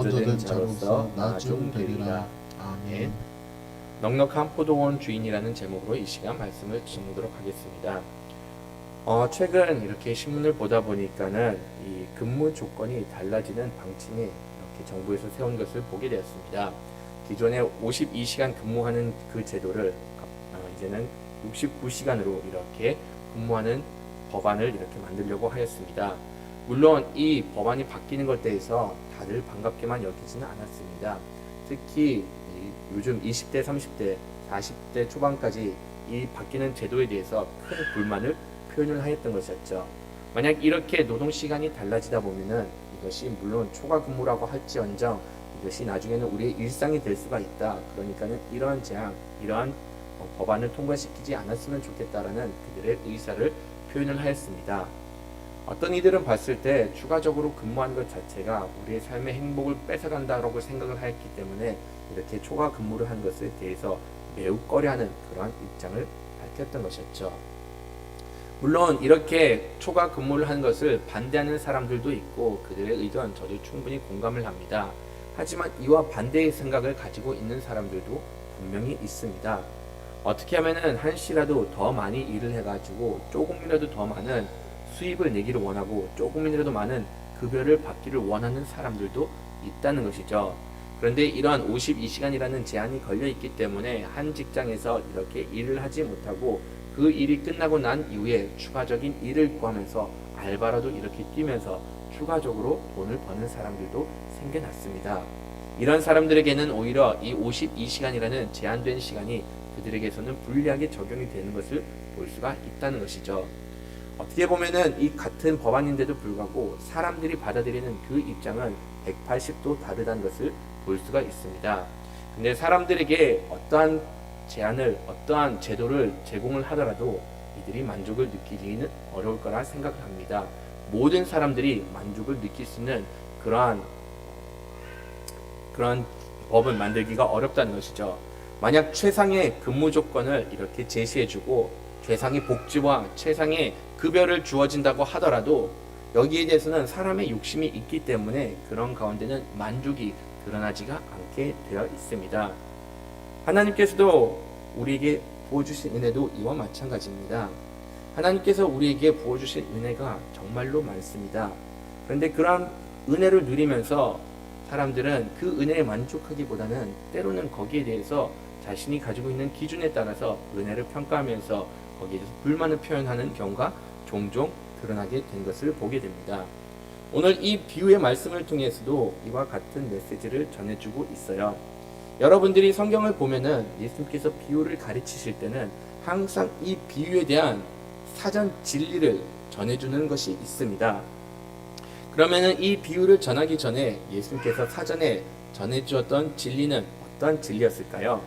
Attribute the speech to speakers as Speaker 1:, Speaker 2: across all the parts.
Speaker 1: 먼저 된 자로서 나중 되리라. 아멘.
Speaker 2: 넉넉한 포도원 주인이라는 제목으로 이 시간 말씀을 전하도록 하겠습니다. 최근 이렇게 신문을 보다 보니까는 이 근무 조건이 달라지는 방침이 이렇게 정부에서 세운 것을 보게 되었습니다. 기존에 52시간 근무하는 그 제도를 이제는 69시간으로 이렇게 근무하는 법안을 이렇게 만들려고 하였습니다. 물론 이 법안이 바뀌는 것에 대해서 다들 반갑게만 여기지는 않았습니다. 특히 요즘 20대, 30대, 40대 초반까지 이 바뀌는 제도에 대해서 큰 불만을 표현을 하였던 것이었죠. 만약 이렇게 노동시간이 달라지다 보면은 이것이 물론 초과 근무라고 할지언정 이것이 나중에는 우리의 일상이 될 수가 있다. 그러니까는 이러한 제한, 이러한 법안을 통과시키지 않았으면 좋겠다라는 그들의 의사를 표현을 하였습니다. 어떤 이들은 봤을 때 추가적으로 근무하는 것 자체가 우리의 삶의 행복을 뺏어간다라고 생각을 하였기 때문에 이렇게 초과 근무를 한 것에 대해서 매우 꺼려하는 그러한 입장을 밝혔던 것이었죠. 물론 이렇게 초과 근무를 하는 것을 반대하는 사람들도 있고 그들의 의견 저도 충분히 공감을 합니다. 하지만 이와 반대의 생각을 가지고 있는 사람들도 분명히 있습니다. 어떻게 하면은 한시라도 더 많이 일을 해가지고 조금이라도 더 많은 수입을 내기를 원하고 조금이라도 많은 급여를 받기를 원하는 사람들도 있다는 것이죠. 그런데 이러한 52시간이라는 제한이 걸려 있기 때문에 한 직장에서 이렇게 일을 하지 못하고 그 일이 끝나고 난 이후에 추가적인 일을 구하면서 알바라도 이렇게 뛰면서 추가적으로 돈을 버는 사람들도 생겨났습니다. 이런 사람들에게는 오히려 이 52시간이라는 제한된 시간이 그들에게서는 불리하게 적용이 되는 것을 볼 수가 있다는 것이죠. 어떻게 보면은 이 같은 법안인데도 불구하고 사람들이 받아들이는 그 입장은 180도 다르다는 것을 볼 수가 있습니다. 근데 사람들에게 어떠한 제안을, 어떠한 제도를 제공을 하더라도 이들이 만족을 느끼기는 어려울 거라 생각을 합니다. 모든 사람들이 만족을 느낄 수 있는 그러한 법을 만들기가 어렵다는 것이죠. 만약 최상의 근무 조건을 이렇게 제시해주고 최상의 복지와 최상의 급여를 주어진다고 하더라도 여기에 대해서는 사람의 욕심이 있기 때문에 그런 가운데는 만족이 드러나지가 않게 되어 있습니다. 하나님께서도 우리에게 부어주신 은혜도 이와 마찬가지입니다. 하나님께서 우리에게 부어주신 은혜가 정말로 많습니다. 그런데 그러한 은혜를 누리면서 사람들은 그 은혜에 만족하기보다는 때로는 거기에 대해서 자신이 가지고 있는 기준에 따라서 은혜를 평가하면서 거기에 대해서 불만을 표현하는 경우가 종종 드러나게 된 것을 보게 됩니다. 오늘 이 비유의 말씀을 통해서도 이와 같은 메시지를 전해주고 있어요. 여러분들이 성경을 보면은 예수님께서 비유를 가르치실 때는 항상 이 비유에 대한 사전 진리를 전해주는 것이 있습니다. 그러면은 이 비유를 전하기 전에 예수님께서 사전에 전해주었던 진리는 어떠한 진리였을까요?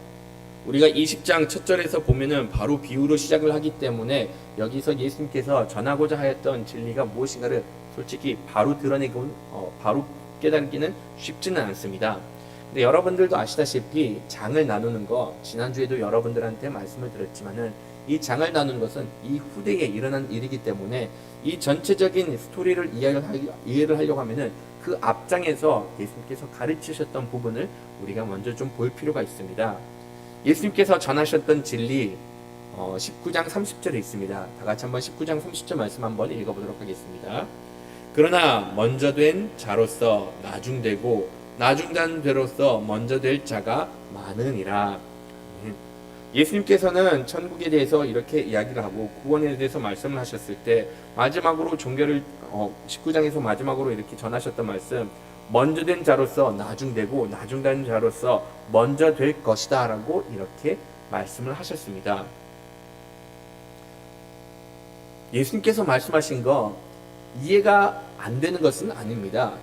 Speaker 2: 우리가 20장 첫 절에서 보면은 바로 비유로 시작을 하기 때문에 여기서 예수님께서 전하고자 하였던 진리가 무엇인가를 솔직히 바로 드러내고 바로 깨닫기는 쉽지는 않습니다. 근데 여러분들도 아시다시피 장을 나누는 거 지난주에도 여러분들한테 말씀을 드렸지만은 이 장을 나누는 것은 이 후대에 일어난 일이기 때문에 이 전체적인 스토리를 이해를 하려고 하면은 그 앞장에서 예수님께서 가르치셨던 부분을 우리가 먼저 좀 볼 필요가 있습니다. 예수님께서 전하셨던 진리 19장 30절에 있습니다. 다 같이 한번 19장 30절 말씀 한번 읽어보도록 하겠습니다. 그러나 먼저 된 자로서 나중되고 나중된 자로서 먼저 될 자가 많으니라. 예수님께서는 천국에 대해서 이렇게 이야기를 하고 구원에 대해서 말씀을 하셨을 때 마지막으로 종교를 19장에서 마지막으로 이렇게 전하셨던 말씀, 먼저 된 자로서 나중되고 나중된 자로서 먼저 될 것이다 라고 이렇게 말씀을 하셨습니다. 예수님께서 말씀하신 거 이해가 안 되는 것은 아닙니다.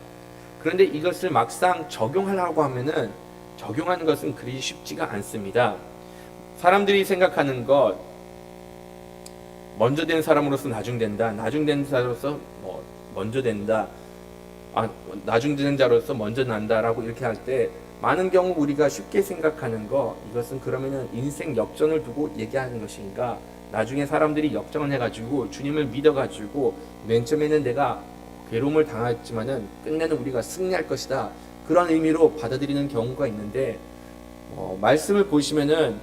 Speaker 2: 그런데 이것을 막상 적용하려고 하면은 적용하는 것은 그리 쉽지가 않습니다. 사람들이 생각하는 것, 먼저 된 사람으로서 나중된다, 나중된 자로서 먼저 된다, 나중된 자로서 먼저 난다라고 이렇게 할 때 많은 경우 우리가 쉽게 생각하는 거, 이것은 그러면은 인생 역전을 두고 얘기하는 것인가, 나중에 사람들이 역전을 해가지고 주님을 믿어가지고 맨 처음에는 내가 괴로움을 당했지만은 끝내는 우리가 승리할 것이다. 그런 의미로 받아들이는 경우가 있는데 말씀을 보시면은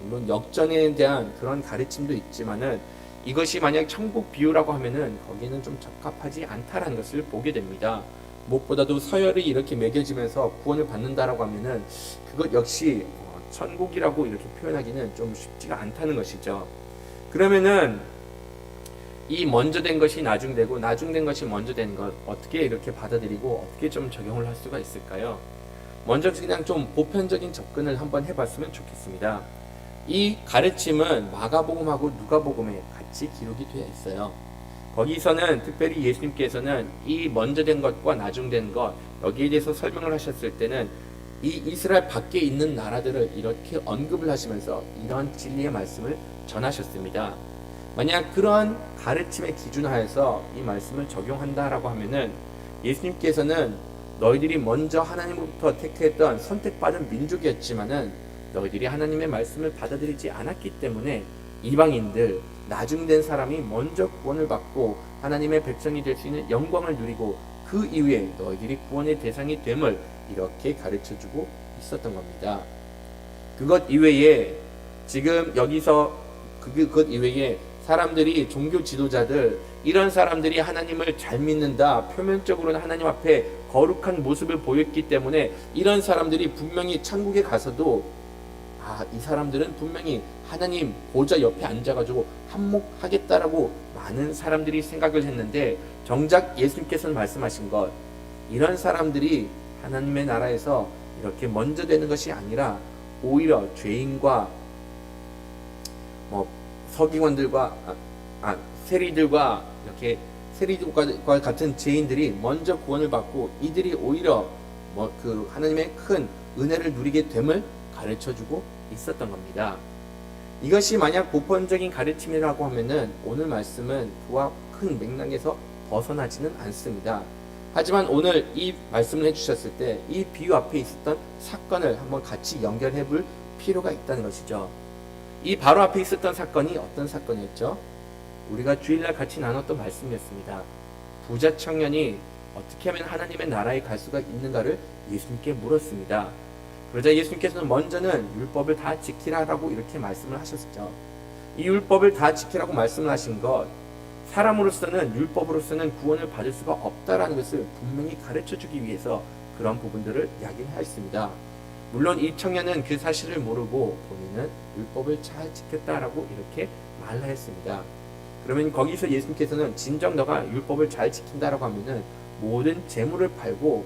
Speaker 2: 물론 역전에 대한 그런 가르침도 있지만은 이것이 만약 천국 비유라고 하면은 거기는 좀 적합하지 않다라는 것을 보게 됩니다. 무엇보다도 서열이 이렇게 매겨지면서 구원을 받는다라고 하면은 그것 역시 천국이라고 이렇게 표현하기는 좀 쉽지가 않다는 것이죠. 그러면은 이 먼저 된 것이 나중되고 나중된 것이 먼저 된 것 어떻게 이렇게 받아들이고 어떻게 좀 적용을 할 수가 있을까요? 먼저 그냥 좀 보편적인 접근을 한번 해봤으면 좋겠습니다. 이 가르침은 마가복음하고 누가복음에 같이 기록이 되어 있어요. 거기서는 특별히 예수님께서는 이 먼저 된 것과 나중된 것 여기에 대해서 설명을 하셨을 때는 이 이스라엘 밖에 있는 나라들을 이렇게 언급을 하시면서 이러한 진리의 말씀을 전하셨습니다. 만약 그런 가르침의 기준하에서 이 말씀을 적용한다라고 하면은 예수님께서는 너희들이 먼저 하나님으로부터 택했던 선택받은 민족이었지만은 너희들이 하나님의 말씀을 받아들이지 않았기 때문에 이방인들, 나중된 사람이 먼저 구원을 받고 하나님의 백성이 될 수 있는 영광을 누리고 그 이후에 너희들이 구원의 대상이 됨을 이렇게 가르쳐주고 있었던 겁니다. 그것 이외에 지금 여기서 그것 이외에 사람들이 종교 지도자들 이런 사람들이 하나님을 잘 믿는다 표면적으로는 하나님 앞에 거룩한 모습을 보였기 때문에 이런 사람들이 분명히 천국에 가서도 이 사람들은 분명히 하나님 보좌 옆에 앉아가지고 한몫하겠다라고 많은 사람들이 생각을 했는데 정작 예수님께서는 말씀하신 것 이런 사람들이 하나님의 나라에서 이렇게 먼저 되는 것이 아니라 오히려 죄인과 서기관들과 세리들과 이렇게 세리들과 같은 죄인들이 먼저 구원을 받고 이들이 오히려 그 하나님의 큰 은혜를 누리게 됨을 가르쳐주고 있었던 겁니다. 이것이 만약 보편적인 가르침이라고 하면은 오늘 말씀은 그와 큰 맥락에서 벗어나지는 않습니다. 하지만 오늘 이 말씀을 해주셨을 때 이 비유 앞에 있었던 사건을 한번 같이 연결해 볼 필요가 있다는 것이죠. 이 바로 앞에 있었던 사건이 어떤 사건이었죠? 우리가 주일날 같이 나눴던 말씀이었습니다. 부자 청년이 어떻게 하면 하나님의 나라에 갈 수가 있는가를 예수님께 물었습니다. 그러자 예수님께서는 먼저는 율법을 다 지키라라고 이렇게 말씀을 하셨죠. 이 율법을 다 지키라고 말씀을 하신 것 사람으로서는 율법으로서는 구원을 받을 수가 없다라는 것을 분명히 가르쳐주기 위해서 그런 부분들을 이야기하였습니다. 물론 이 청년은 그 사실을 모르고 본인은 율법을 잘 지켰다라고 이렇게 말하였습니다. 그러면 거기서 예수님께서는 진정 너가 율법을 잘 지킨다라고 하면은 모든 재물을 팔고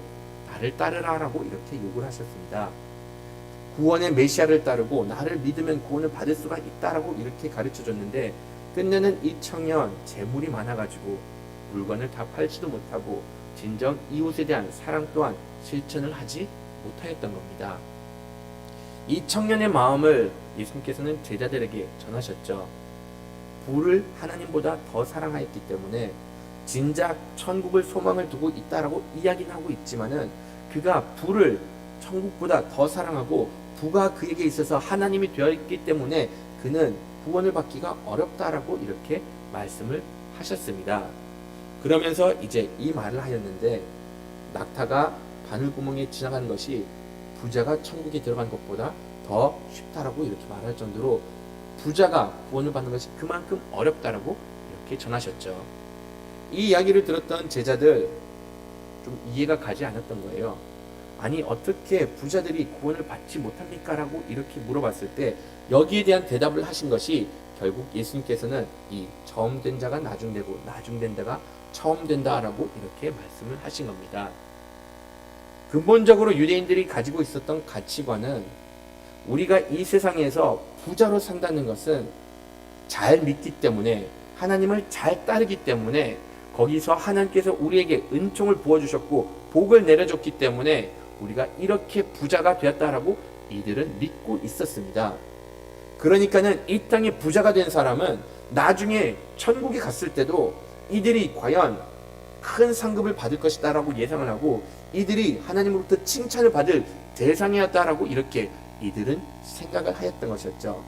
Speaker 2: 나를 따르라라고 이렇게 요구를 하셨습니다. 구원의 메시아를 따르고 나를 믿으면 구원을 받을 수가 있다라고 이렇게 가르쳐줬는데 끝내는 이 청년 재물이 많아가지고 물건을 다 팔지도 못하고 진정 이웃에 대한 사랑 또한 실천을 하지 못하였던 겁니다. 이 청년의 마음을 예수님께서는 제자들에게 전하셨죠. 부를 하나님보다 더 사랑하였기 때문에 진작 천국을 소망을 두고 있다라고 이야기는 하고 있지만은 그가 부를 천국보다 더 사랑하고 부가 그에게 있어서 하나님이 되어 있기 때문에 그는 구원을 받기가 어렵다라고 이렇게 말씀을 하셨습니다. 그러면서 이제 이 말을 하였는데 낙타가 바늘구멍에 지나가는 것이 부자가 천국에 들어간 것보다 더 쉽다라고 이렇게 말할 정도로 부자가 구원을 받는 것이 그만큼 어렵다라고 이렇게 전하셨죠. 이 이야기를 들었던 제자들 좀 이해가 가지 않았던 거예요. 아니 어떻게 부자들이 구원을 받지 못합니까? 라고 이렇게 물어봤을 때 여기에 대한 대답을 하신 것이 결국 예수님께서는 이 처음 된 자가 나중되고 나중된 자가 처음 된다라고 이렇게 말씀을 하신 겁니다. 근본적으로 유대인들이 가지고 있었던 가치관은 우리가 이 세상에서 부자로 산다는 것은 잘 믿기 때문에 하나님을 잘 따르기 때문에 거기서 하나님께서 우리에게 은총을 부어주셨고 복을 내려줬기 때문에 우리가 이렇게 부자가 되었다라고 이들은 믿고 있었습니다. 그러니까는 이 땅에 부자가 된 사람은 나중에 천국에 갔을 때도 이들이 과연 큰 상급을 받을 것이다라고 예상을 하고 이들이 하나님으로부터 칭찬을 받을 대상이었다라고 이렇게 이들은 생각을 하였던 것이었죠.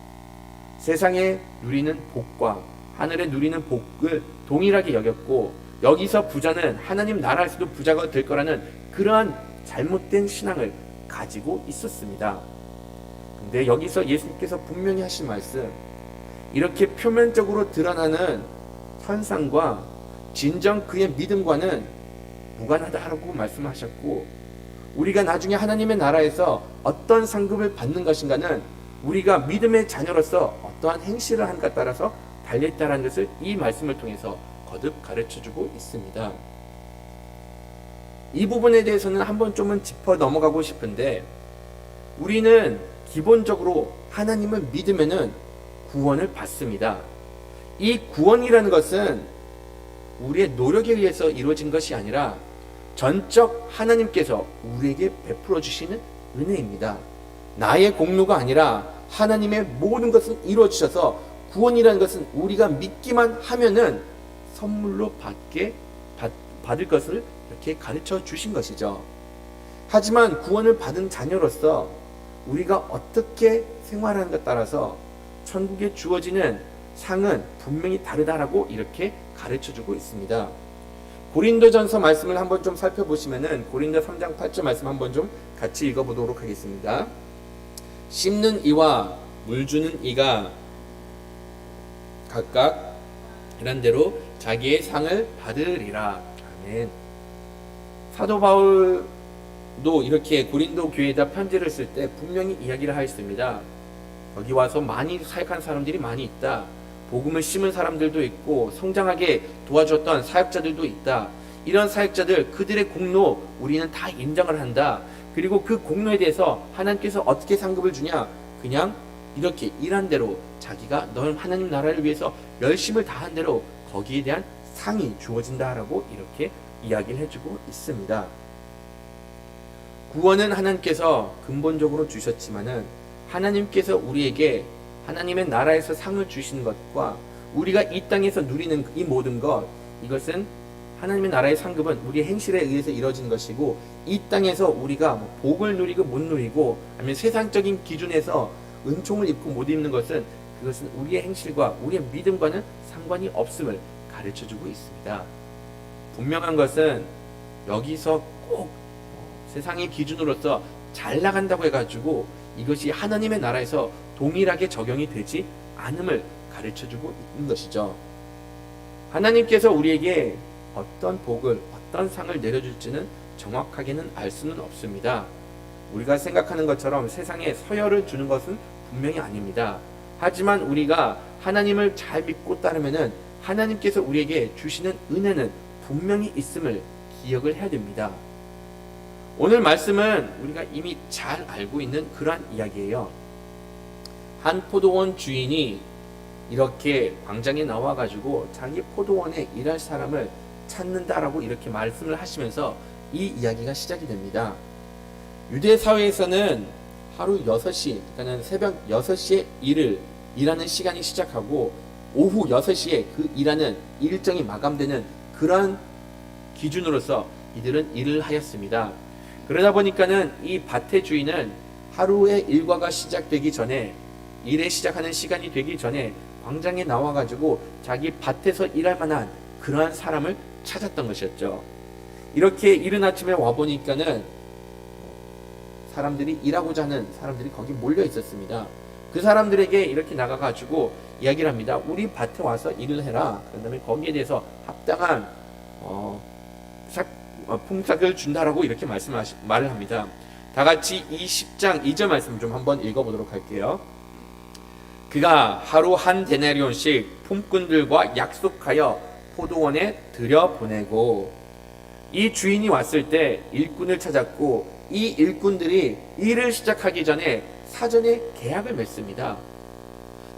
Speaker 2: 세상에 누리는 복과 하늘에 누리는 복을 동일하게 여겼고 여기서 부자는 하나님 나라에서도 부자가 될 거라는 그러한 잘못된 신앙을 가지고 있었습니다. 근데 여기서 예수님께서 분명히 하신 말씀, 이렇게 표면적으로 드러나는 현상과 진정 그의 믿음과는 무관하다라고 말씀하셨고, 우리가 나중에 하나님의 나라에서 어떤 상급을 받는 것인가는 우리가 믿음의 자녀로서 어떠한 행실을 하는가 따라서 달려있다는 것을 이 말씀을 통해서 거듭 가르쳐주고 있습니다. 이 부분에 대해서는 한번 좀은 짚어 넘어가고 싶은데, 우리는 기본적으로 하나님을 믿으면은 구원을 받습니다. 이 구원이라는 것은 우리의 노력에 의해서 이루어진 것이 아니라 전적 하나님께서 우리에게 베풀어 주시는 은혜입니다. 나의 공로가 아니라 하나님의 모든 것을 이루어 주셔서 구원이라는 것은 우리가 믿기만 하면은 선물로 받을 것을 이렇게 가르쳐 주신 것이죠. 하지만 구원을 받은 자녀로서 우리가 어떻게 생활하는 것 따라서 천국에 주어지는 상은 분명히 다르다라고 이렇게 가르쳐 주고 있습니다. 고린도전서 말씀을 한번 좀 살펴보시면은 고린도 3장 8절 말씀 한번 좀 같이 읽어보도록 하겠습니다. 심는 이와 물 주는 이가 각각 이런 대로 자기의 상을 받으리라. 아멘. 사도 바울도 이렇게 고린도 교회에다 편지를 쓸 때 분명히 이야기를 하였습니다. 여기 와서 많이 사역한 사람들이 많이 있다. 복음을 심은 사람들도 있고 성장하게 도와줬던 사역자들도 있다. 이런 사역자들, 그들의 공로 우리는 다 인정을 한다. 그리고 그 공로에 대해서 하나님께서 어떻게 상급을 주냐? 그냥 이렇게 일한 대로 자기가 너 하나님 나라를 위해서 열심을 다한 대로 거기에 대한 상이 주어진다라고 이렇게 이야기를 해주고 있습니다. 구원은 하나님께서 근본적으로 주셨지만은 하나님께서 우리에게 하나님의 나라에서 상을 주시는 것과 우리가 이 땅에서 누리는 이 모든 것, 이것은 하나님의 나라의 상급은 우리의 행실에 의해서 이루어진 것이고, 이 땅에서 우리가 복을 누리고 못 누리고 아니면 세상적인 기준에서 은총을 입고 못 입는 것은 그것은 우리의 행실과 우리의 믿음과는 상관이 없음을 가르쳐주고 있습니다. 분명한 것은 여기서 꼭 세상의 기준으로서 잘 나간다고 해가지고 이것이 하나님의 나라에서 동일하게 적용이 되지 않음을 가르쳐주고 있는 것이죠. 하나님께서 우리에게 어떤 복을, 어떤 상을 내려줄지는 정확하게는 알 수는 없습니다. 우리가 생각하는 것처럼 세상에 서열을 주는 것은 분명히 아닙니다. 하지만 우리가 하나님을 잘 믿고 따르면은 하나님께서 우리에게 주시는 은혜는 분명히 있음을 기억을 해야 됩니다. 오늘 말씀은 우리가 이미 잘 알고 있는 그러한 이야기예요. 한 포도원 주인이 이렇게 광장에 나와가지고 자기 포도원에 일할 사람을 찾는다라고 이렇게 말씀을 하시면서 이 이야기가 시작이 됩니다. 유대 사회에서는 하루 6시, 그러니까 새벽 6시에 일하는 시간이 시작하고 오후 6시에 그 일하는 일정이 마감되는 그런 기준으로서 이들은 일을 하였습니다. 그러다 보니까는 이 밭의 주인은 하루의 일과가 시작되기 전에, 일에 시작하는 시간이 되기 전에 광장에 나와가지고 자기 밭에서 일할 만한 그러한 사람을 찾았던 것이었죠. 이렇게 이른 아침에 와보니까는 사람들이 일하고자 하는 사람들이 거기 몰려 있었습니다. 그 사람들에게 이렇게 나가가지고 이야기를 합니다. 우리 밭에 와서 일을 해라. 그 다음에 거기에 대해서 합당한 품삯을 준다라고 이렇게 말을 합니다. 다 같이 이 10장 2절 말씀 좀 한번 읽어보도록 할게요. 그가 하루 한 데나리온씩 품꾼들과 약속하여 포도원에 들여보내고, 이 주인이 왔을 때 일꾼을 찾았고 이 일꾼들이 일을 시작하기 전에 사전에 계약을 맺습니다.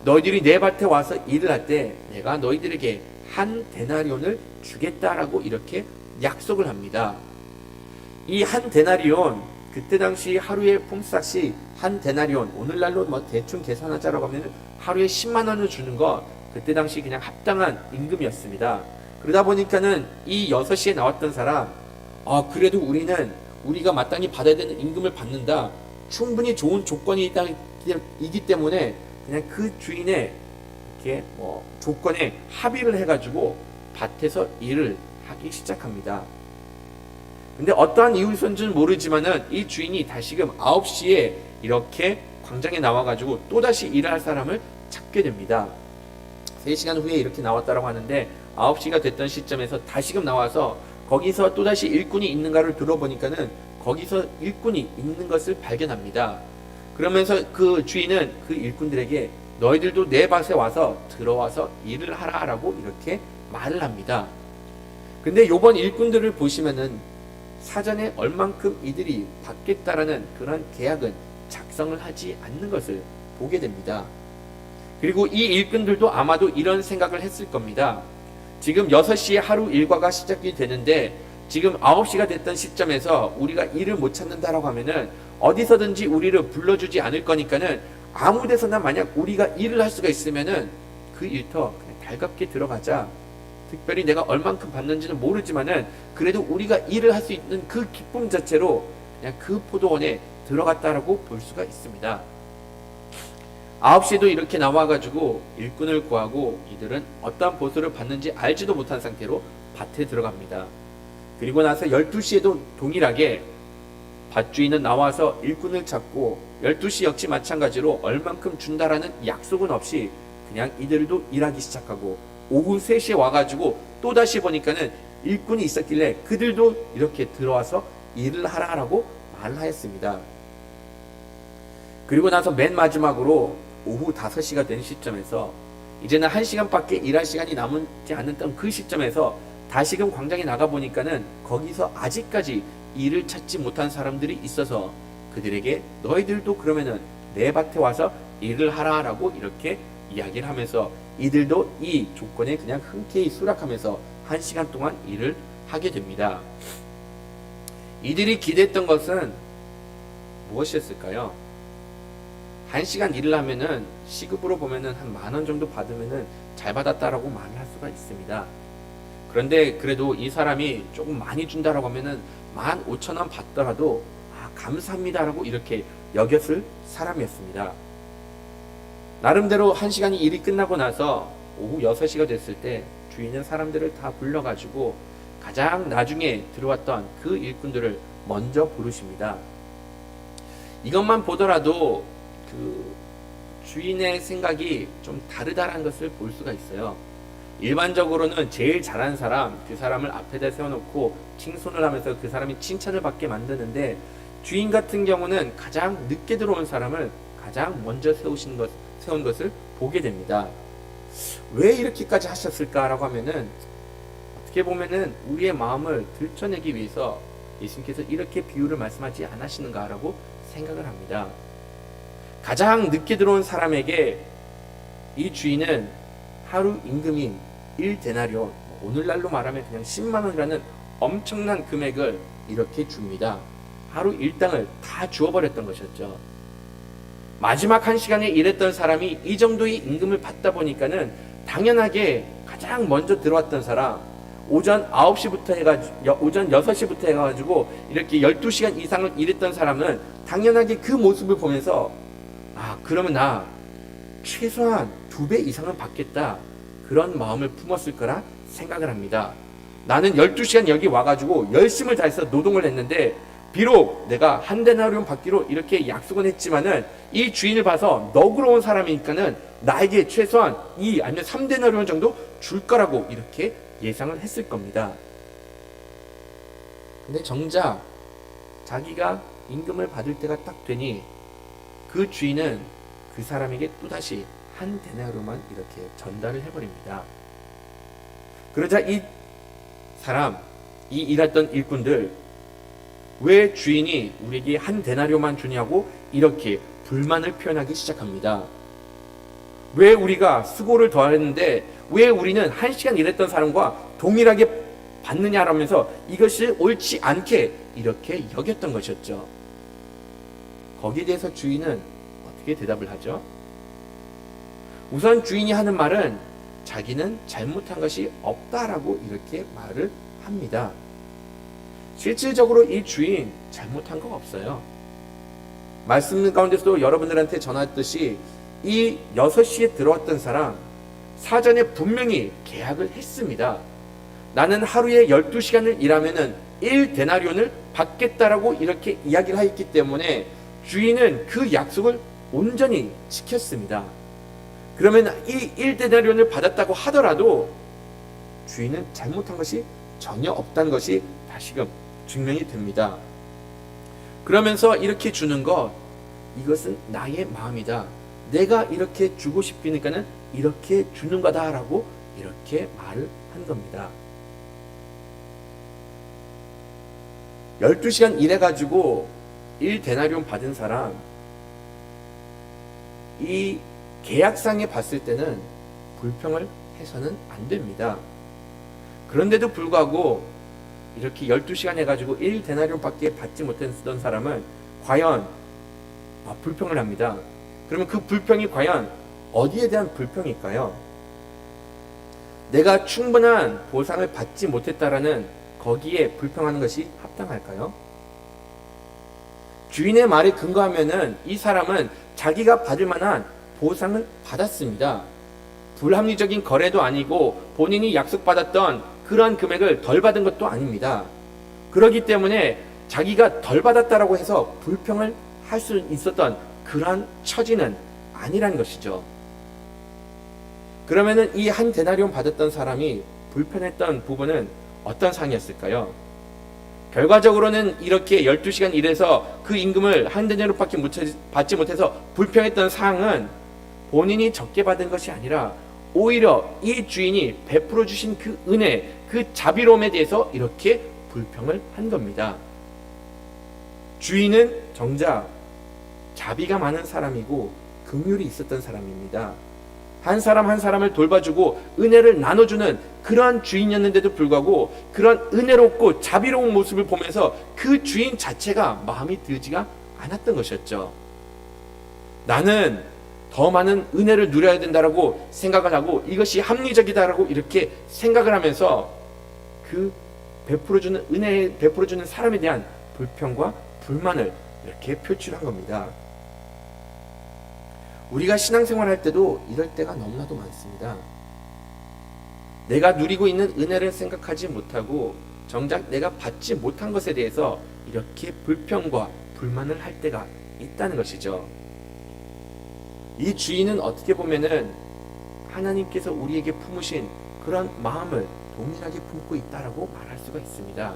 Speaker 2: 너희들이 내 밭에 와서 일을 할 때 내가 너희들에게 한 데나리온을 주겠다라고 이렇게 약속을 합니다. 이 한 데나리온, 그때 당시 하루의 품삯이 한 데나리온, 오늘날로 대충 계산하자라고 하면 하루에 10만 원을 주는 거, 그때 당시 그냥 합당한 임금이었습니다. 그러다 보니까는 이 6시에 나왔던 사람, 그래도 우리가 마땅히 받아야 되는 임금을 받는다, 충분히 좋은 조건이 이기 때문에 그냥 그 주인의 이렇게 조건에 합의를 해가지고 밭에서 일을 하기 시작합니다. 근데 어떠한 이유였는지는 모르지만은 이 주인이 다시금 9시에 이렇게 광장에 나와가지고 또다시 일을 할 사람을 찾게 됩니다. 3시간 후에 이렇게 나왔다라고 하는데 9시가 됐던 시점에서 다시금 나와서 거기서 또다시 일꾼이 있는가를 들어보니까는 거기서 일꾼이 있는 것을 발견합니다. 그러면서 그 주인은 그 일꾼들에게 너희들도 내 밭에 와서 들어와서 일을 하라라고 이렇게 말을 합니다. 근데 요번 일꾼들을 보시면은 사전에 얼만큼 이들이 받겠다라는 그런 계약은 작성을 하지 않는 것을 보게 됩니다. 그리고 이 일꾼들도 아마도 이런 생각을 했을 겁니다. 지금 6시에 하루 일과가 시작이 되는데 지금 9시가 됐던 시점에서 우리가 일을 못 찾는다라고 하면은 어디서든지 우리를 불러주지 않을 거니까는 아무 데서나 만약 우리가 일을 할 수가 있으면은 그 일터 그냥 달갑게 들어가자. 특별히 내가 얼만큼 받는지는 모르지만은 그래도 우리가 일을 할 수 있는 그 기쁨 자체로 그냥 그 포도원에 들어갔다라고 볼 수가 있습니다. 9시에도 이렇게 나와가지고 일꾼을 구하고 이들은 어떠한 보수를 받는지 알지도 못한 상태로 밭에 들어갑니다. 그리고 나서 12시에도 동일하게 밭주인은 나와서 일꾼을 찾고 12시 역시 마찬가지로 얼만큼 준다라는 약속은 없이 그냥 이들도 일하기 시작하고 오후 3시에 와가지고 또다시 보니까는 일꾼이 있었길래 그들도 이렇게 들어와서 일을 하라고 말하였습니다. 그리고 나서 맨 마지막으로 오후 5시가 된 시점에서 이제는 1시간밖에 일할 시간이 남지 않았던 그 시점에서 다시금 광장에 나가보니까는 거기서 아직까지 일을 찾지 못한 사람들이 있어서 그들에게 너희들도 그러면은 내 밭에 와서 일을 하라라고 이렇게 이야기를 하면서 이들도 이 조건에 그냥 흔쾌히 수락하면서 1시간 동안 일을 하게 됩니다. 이들이 기대했던 것은 무엇이었을까요? 1시간 일을 하면은 시급으로 보면은 한 10,000원 정도 받으면은 잘 받았다라고 말을 할 수가 있습니다. 그런데 그래도 이 사람이 조금 많이 준다라고 하면은 15,000원 받더라도 감사합니다라고 이렇게 여겼을 사람이었습니다. 나름대로 1시간이 일이 끝나고 나서 오후 6시가 됐을 때 주인은 사람들을 다 불러가지고 가장 나중에 들어왔던 그 일꾼들을 먼저 부르십니다. 이것만 보더라도 그 주인의 생각이 좀 다르다는 것을 볼 수가 있어요. 일반적으로는 제일 잘하는 사람, 그 사람을 앞에다 세워놓고 칭송을 하면서 그 사람이 칭찬을 받게 만드는데 주인 같은 경우는 가장 늦게 들어온 사람을 가장 먼저 세운 것을 보게 됩니다. 왜 이렇게까지 하셨을까라고 하면은 어떻게 보면은 우리의 마음을 들춰내기 위해서 예수님께서 이렇게 비유를 말씀하지 않으시는가라고 생각을 합니다. 가장 늦게 들어온 사람에게 이 주인은 하루 임금인 1데나리온, 오늘날로 말하면 그냥 10만 원이라는 엄청난 금액을 이렇게 줍니다. 하루 일당을 다 주어버렸던 것이었죠. 마지막 1시간에 일했던 사람이 이 정도의 임금을 받다 보니까는 당연하게 가장 먼저 들어왔던 사람, 오전 9시부터 해가지고 오전 6시부터 해가지고 이렇게 12시간 이상을 일했던 사람은 당연하게 그 모습을 보면서 그러면 나 최소한 2배 이상은 받겠다, 그런 마음을 품었을 거라 생각을 합니다. 나는 12시간 여기 와가지고 열심을 다해서 노동을 했는데 비록 내가 1데나리온 받기로 이렇게 약속은 했지만은 이 주인을 봐서 너그러운 사람이니까는 나에게 최소한 2 아니면 3데나리온 정도 줄 거라고 이렇게 예상을 했을 겁니다. 근데 정작 자기가 임금을 받을 때가 딱 되니 그 주인은 그 사람에게 또다시 1데나리온만 이렇게 전달을 해버립니다. 그러자 이 사람, 이 일했던 일꾼들, 왜 주인이 우리에게 1데나리온만 주냐고 이렇게 불만을 표현하기 시작합니다. 왜 우리가 수고를 더했는데 왜 우리는 1시간 일했던 사람과 동일하게 받느냐라면서 이것이 옳지 않게 이렇게 여겼던 것이었죠. 거기에 대해서 주인은 어떻게 대답을 하죠? 우선 주인이 하는 말은 자기는 잘못한 것이 없다라고 이렇게 말을 합니다. 실질적으로 이 주인 잘못한 거 없어요. 말씀 가운데서도 여러분들한테 전했듯이 이 6시에 들어왔던 사람 사전에 분명히 계약을 했습니다. 나는 하루에 12시간을 일하면은 1데나리온을 받겠다라고 이렇게 이야기를 하였기 때문에 주인은 그 약속을 온전히 지켰습니다. 그러면 이 1데나리온을 받았다고 하더라도 주인은 잘못한 것이 전혀 없다는 것이 다시금 증명이 됩니다. 그러면서 이렇게 주는 것, 이것은 나의 마음이다. 내가 이렇게 주고 싶으니까는 이렇게 주는 거다라고 이렇게 말을 한 겁니다. 12시간 일해가지고 1데나리온 받은 사람, 이 계약상에 봤을 때는 불평을 해서는 안 됩니다. 그런데도 불구하고 이렇게 12시간 해가지고 1데나리온밖에 받지 못했던 사람은 과연 불평을 합니다. 그러면 그 불평이 과연 어디에 대한 불평일까요? 내가 충분한 보상을 받지 못했다라는 거기에 불평하는 것이 합당할까요? 주인의 말에 근거하면은 이 사람은 자기가 받을 만한 보상을 받았습니다. 불합리적인 거래도 아니고 본인이 약속받았던 그런 금액을 덜 받은 것도 아닙니다. 그렇기 때문에 자기가 덜 받았다라고 해서 불평을 할 수 있었던 그러한 처지는 아니라는 것이죠. 그러면은 이 한 데나리온 받았던 사람이 불편했던 부분은 어떤 상이었을까요? 결과적으로는 이렇게 12시간 일해서 그 임금을 한 데나리온밖에 받지 못해서 불평했던 사항은 본인이 적게 받은 것이 아니라 오히려 이 주인이 베풀어 주신 그 은혜, 그 자비로움에 대해서 이렇게 불평을 한 겁니다. 주인은 정작 자비가 많은 사람이고 긍휼이 있었던 사람입니다. 한 사람 한 사람을 돌봐주고 은혜를 나눠주는 그러한 주인이었는데도 불구하고 그런 은혜롭고 자비로운 모습을 보면서 그 주인 자체가 마음이 들지가 않았던 것이었죠. 나는 더 많은 은혜를 누려야 된다라고 생각을 하고 이것이 합리적이다라고 이렇게 생각을 하면서 그 베풀어주는 은혜 베풀어주는 사람에 대한 불평과 불만을 이렇게 표출한 겁니다. 우리가 신앙생활할 때도 이럴 때가 너무나도 많습니다. 내가 누리고 있는 은혜를 생각하지 못하고 정작 내가 받지 못한 것에 대해서 이렇게 불평과 불만을 할 때가 있다는 것이죠. 이 주인은 어떻게 보면은 하나님께서 우리에게 품으신 그런 마음을 동일하게 품고 있다라고 말할 수가 있습니다.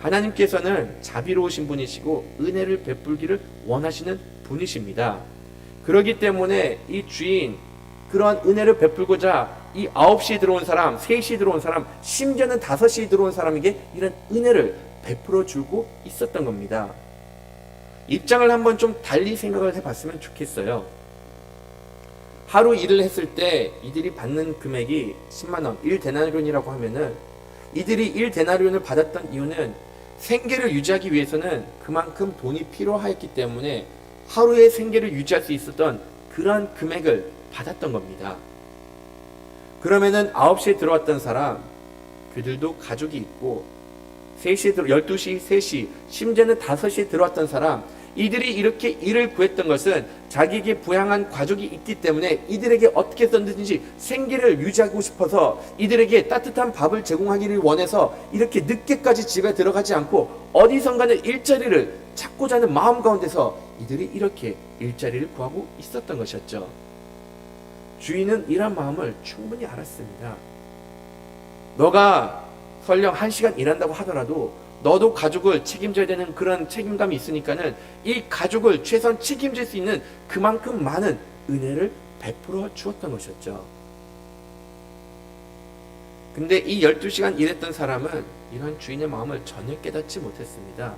Speaker 2: 하나님께서는 자비로우신 분이시고 은혜를 베풀기를 원하시는 분이십니다. 그렇기 때문에 이 주인 그러한 은혜를 베풀고자 이 9시에 들어온 사람, 3시에 들어온 사람, 심지어는 5시에 들어온 사람에게 이런 은혜를 베풀어 주고 있었던 겁니다. 입장을 한번 좀 달리 생각을 해봤으면 좋겠어요. 하루 일을 했을 때 이들이 받는 금액이 10만원, 1데나리온이라고 하면은 이들이 1데나리온을 받았던 이유는 생계를 유지하기 위해서는 그만큼 돈이 필요하였기 때문에 하루의 생계를 유지할 수 있었던 그러한 금액을 받았던 겁니다. 그러면은 9시에 들어왔던 사람, 그들도 가족이 있고 12시, 3시, 심지어는 5시에 들어왔던 사람, 이들이 이렇게 일을 구했던 것은 자기에게 부양한 가족이 있기 때문에 이들에게 어떻게 든지 생계를 유지하고 싶어서 이들에게 따뜻한 밥을 제공하기를 원해서 이렇게 늦게까지 집에 들어가지 않고 어디선가는 일자리를 찾고자 하는 마음 가운데서 이들이 이렇게 일자리를 구하고 있었던 것이었죠. 주인은 이런 마음을 충분히 알았습니다. 너가 설령 1시간 일한다고 하더라도 너도 가족을 책임져야 되는 그런 책임감이 있으니까는 이 가족을 최소한 책임질 수 있는 그만큼 많은 은혜를 베풀어 주었던 것이었죠. 근데 이 12시간 일했던 사람은 이런 주인의 마음을 전혀 깨닫지 못했습니다.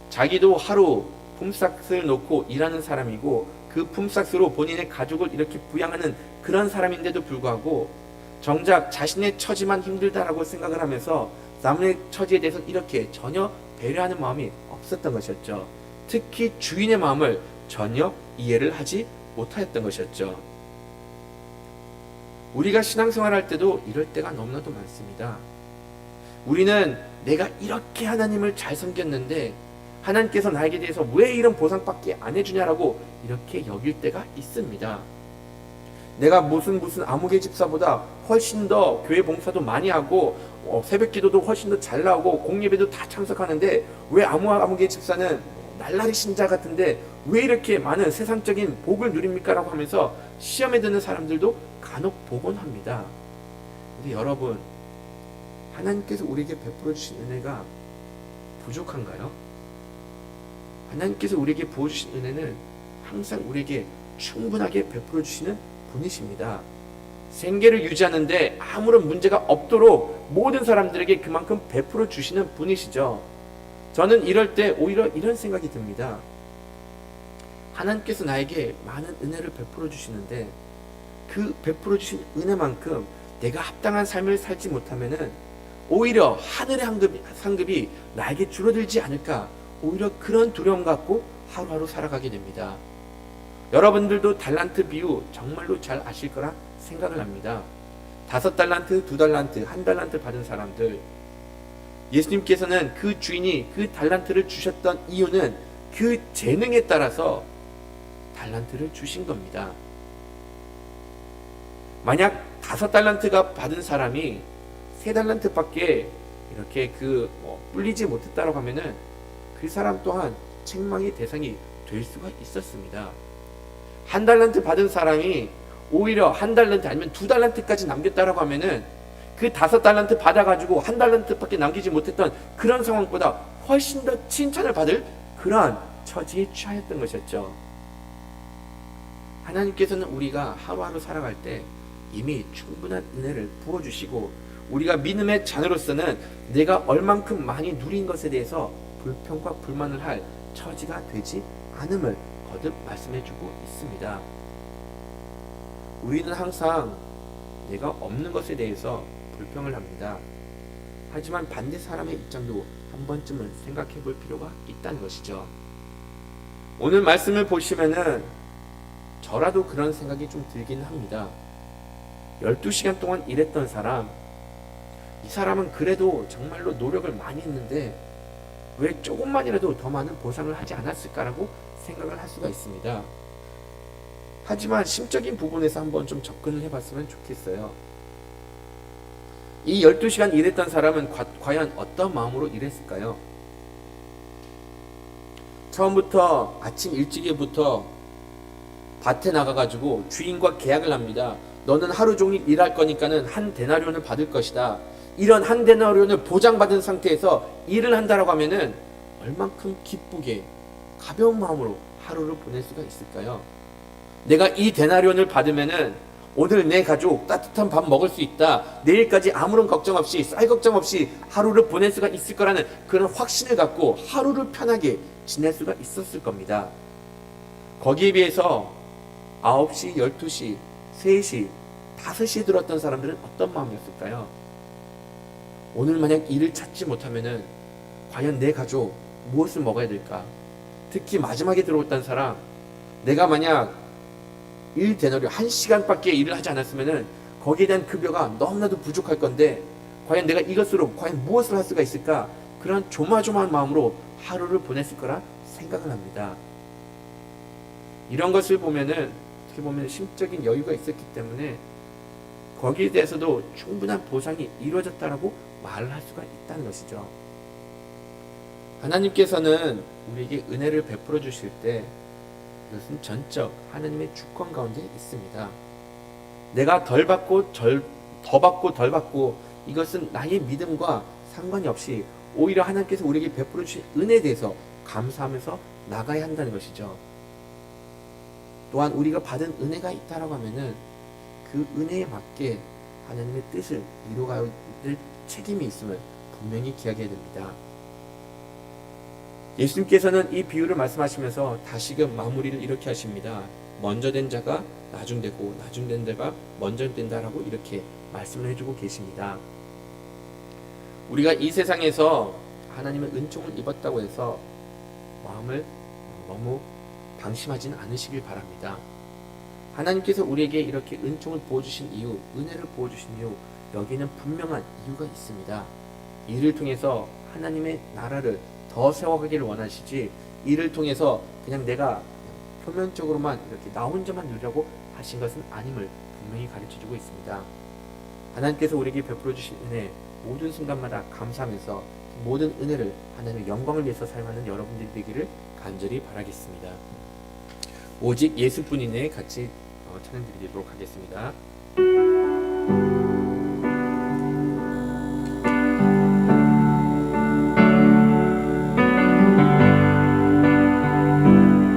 Speaker 2: 자기도 하루 품삯을 놓고 일하는 사람이고 그 품삯으로 본인의 가족을 이렇게 부양하는 그런 사람인데도 불구하고 정작 자신의 처지만 힘들다라고 생각을 하면서 남의 처지에 대해서 이렇게 전혀 배려하는 마음이 없었던 것이었죠. 특히 주인의 마음을 전혀 이해를 하지 못하였던 것이었죠. 우리가 신앙생활할 때도 이럴 때가 너무나도 많습니다. 우리는 내가 이렇게 하나님을 잘 섬겼는데 하나님께서 나에게 대해서 왜 이런 보상밖에 안 해주냐라고 이렇게 여길 때가 있습니다. 내가 무슨 아무개 집사보다 훨씬 더 교회 봉사도 많이 하고 새벽 기도도 훨씬 더 잘 나오고 공예배도 다 참석하는데 왜 아무개 집사는 날라리 신자 같은데 왜 이렇게 많은 세상적인 복을 누립니까? 라고 하면서 시험에 드는 사람들도 간혹 보곤 합니다. 근데 여러분, 하나님께서 우리에게 베풀어 주신 은혜가 부족한가요? 하나님께서 우리에게 부어주신 은혜는 항상 우리에게 충분하게 베풀어 주시는 분이십니다. 생계를 유지하는데 아무런 문제가 없도록 모든 사람들에게 그만큼 베풀어 주시는 분이시죠. 저는 이럴 때 오히려 이런 생각이 듭니다. 하나님께서 나에게 많은 은혜를 베풀어 주시는데 그 베풀어 주신 은혜만큼 내가 합당한 삶을 살지 못하면은 오히려 하늘의 상급이 나에게 줄어들지 않을까, 오히려 그런 두려움 갖고 하루하루 살아가게 됩니다. 여러분들도 달란트 비유 정말로 잘 아실 거라 생각을 합니다. 5달란트, 2달란트, 1달란트 받은 사람들, 예수님께서는 그 주인이 그 달란트를 주셨던 이유는 그 재능에 따라서 달란트를 주신 겁니다. 만약 5달란트가 받은 사람이 3달란트밖에 이렇게 불리지 못했다고 하면은 그 사람 또한 책망의 대상이 될 수가 있었습니다. 1달란트 받은 사람이 오히려 1달란트 아니면 2달란트까지 남겼다라고 하면은 그 5달란트 받아가지고 1달란트밖에 남기지 못했던 그런 상황보다 훨씬 더 칭찬을 받을 그러한 처지에 처했던 것이었죠. 하나님께서는 우리가 하루하루 살아갈 때 이미 충분한 은혜를 부어주시고 우리가 믿음의 자녀로서는 내가 얼만큼 많이 누린 것에 대해서 불평과 불만을 할 처지가 되지 않음을 거듭 말씀해주고 있습니다. 우리는 항상 내가 없는 것에 대해서 불평을 합니다. 하지만 반대 사람의 입장도 한 번쯤은 생각해 볼 필요가 있다는 것이죠. 오늘 말씀을 보시면은 저라도 그런 생각이 좀 들긴 합니다. 12시간 동안 일했던 사람, 이 사람은 그래도 정말로 노력을 많이 했는데 왜 조금만이라도 더 많은 보상을 하지 않았을까라고 생각을 할 수가 있습니다. 하지만 심적인 부분에서 한번 좀 접근을 해봤으면 좋겠어요. 이 12시간 일했던 사람은 과연 어떤 마음으로 일했을까요? 처음부터 아침 일찍부터 밭에 나가가지고 주인과 계약을 합니다. 너는 하루 종일 일할 거니까는 한 데나리온을 받을 것이다. 이런 한 데나리온을 보장받은 상태에서 일을 한다라고 하면은 얼만큼 기쁘게 가벼운 마음으로 하루를 보낼 수가 있을까요? 내가 이 데나리온을 받으면은 오늘 내 가족 따뜻한 밥 먹을 수 있다. 내일까지 아무런 걱정 없이 쌀 걱정 없이 하루를 보낼 수가 있을 거라는 그런 확신을 갖고 하루를 편하게 지낼 수가 있었을 겁니다. 거기에 비해서 9시, 12시, 3시, 5시에 들어왔던 사람들은 어떤 마음이었을까요? 오늘 만약 일을 찾지 못하면은 과연 내 가족 무엇을 먹어야 될까? 특히 마지막에 들어왔던 사람, 내가 만약 1데나리온 1시간밖에 일을 하지 않았으면은 거기에 대한 급여가 너무나도 부족할 건데 과연 내가 이것으로 과연 무엇을 할 수가 있을까? 그런 조마조마한 마음으로 하루를 보냈을 거라 생각을 합니다. 이런 것을 보면은 어떻게 보면 심적인 여유가 있었기 때문에 거기에 대해서도 충분한 보상이 이루어졌다라고 말을 할 수가 있다는 것이죠. 하나님께서는 우리에게 은혜를 베풀어 주실 때 이것은 전적 하나님의 주권 가운데 있습니다. 내가 덜 받고 더 받고 덜 받고 이것은 나의 믿음과 상관이 없이 오히려 하나님께서 우리에게 베풀어 주신 은혜에 대해서 감사하면서 나가야 한다는 것이죠. 또한 우리가 받은 은혜가 있다라고 하면은 그 은혜에 맞게 하나님의 뜻을 이루어가야 될 책임이 있음을 분명히 기억해야 됩니다. 예수님께서는 이 비유를 말씀하시면서 다시금 마무리를 이렇게 하십니다. 먼저 된 자가 나중되고 나중된 자가 먼저 된다라고 이렇게 말씀을 해주고 계십니다. 우리가 이 세상에서 하나님의 은총을 입었다고 해서 마음을 너무 방심하지는 않으시길 바랍니다. 하나님께서 우리에게 이렇게 은총을 부어주신 이유, 은혜를 부어주신 이유, 여기는 분명한 이유가 있습니다. 이를 통해서 하나님의 나라를 더 세워가기를 원하시지, 이를 통해서 그냥 내가 표면적으로만 이렇게 나 혼자만 누리려고 하신 것은 아님을 분명히 가르쳐주고 있습니다. 하나님께서 우리에게 베풀어 주신 은혜 모든 순간마다 감사하면서 모든 은혜를 하나님의 영광을 위해서 사용하는 여러분들이 되기를 간절히 바라겠습니다. 오직 예수뿐이네 같이 찬양 드리도록 하겠습니다.